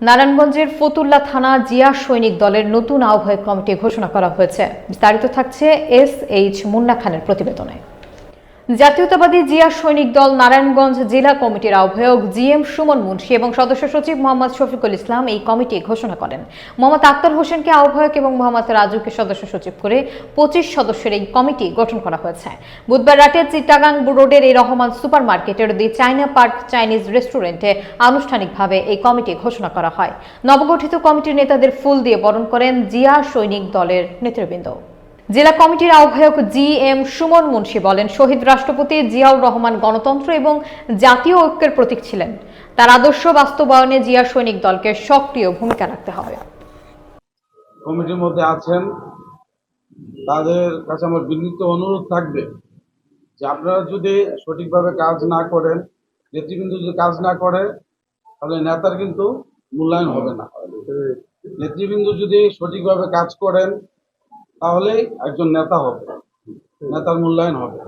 নারায়ণগঞ্জের ফতুল্লা থানা জিয়া সৈনিক দলের নতুন আহ্বায়ক কমিটি ঘোষণা করা হয়েছে। বিস্তারিত থাকছে SH মুন্না খানের প্রতিবেদনে। জাতীয়তাবাদী জিয়া সৈনিক দল নারায়ণগঞ্জ জেলা কমিটির আহ্বায়ক GM সুমন মুন্সি এবং সদস্য সচিব মোহাম্মদ শফিকুল ইসলাম এই কমিটি ঘোষণা করেন। মোহাম্মদ আক্তার হোসেনকে আহ্বায়ক এবং মোহাম্মদ রাজুকে সদস্য সচিব করে 25 সদস্যের এই কমিটি গঠন করা হয়েছে। বুধবার রাতে চিটাগাং রোডের এই রহমান সুপার মার্কেটের দি চায়না পার্ক চাইনিজ রেস্টুরেন্টে আনুষ্ঠানিকভাবে এই কমিটি ঘোষণা করা হয়। নবগঠিত কমিটির নেতাদের ফুল দিয়ে বরণ করেন জিয়া সৈনিক দলের নেতৃবৃন্দ। জেলা কমিটির আহ্বায়ক GM সুমন মুন্সি বলেন, শহীদ রাষ্ট্রপতি জিয়াউর রহমান গণতন্ত্র এবং জাতীয় ঐক্যের প্রতীক ছিলেন। তার আদর্শ বাস্তবায়নে জিয়া সৈনিক দলকে সক্রিয় ভূমিকা রাখতে হবে। কমিটির মধ্যে আছেন, তাদের কাছে আমার বিনীত অনুরোধ থাকবে যে আপনারা যদি সঠিকভাবে কাজ না করেন, নেতৃবৃন্দ যদি কাজ না করে, তাহলে নেতার কিন্তু মূল্যায়ন হবে না। নেতৃবৃন্দ যদি সঠিকভাবে কাজ করেন তাহলেই একজন নেতা হবে, নেতার মূল্যায়ন হবে।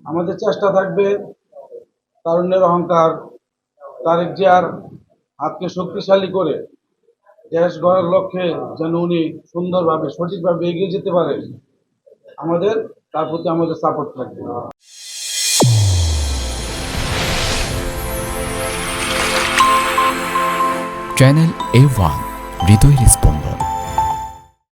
আমাদের চেষ্টা থাকবে তারুণ্যের অহংকার তারেক জিয়ার হাতকে শক্তিশালী করে দেশ গড়ার লক্ষ্যে যেন উনি সুন্দরভাবে সঠিকভাবে এগিয়ে যেতে পারে, আমাদের তার প্রতি আমাদের সাপোর্ট থাকবে। চ্যানেল A1 হৃদয়ের স্পন্দন।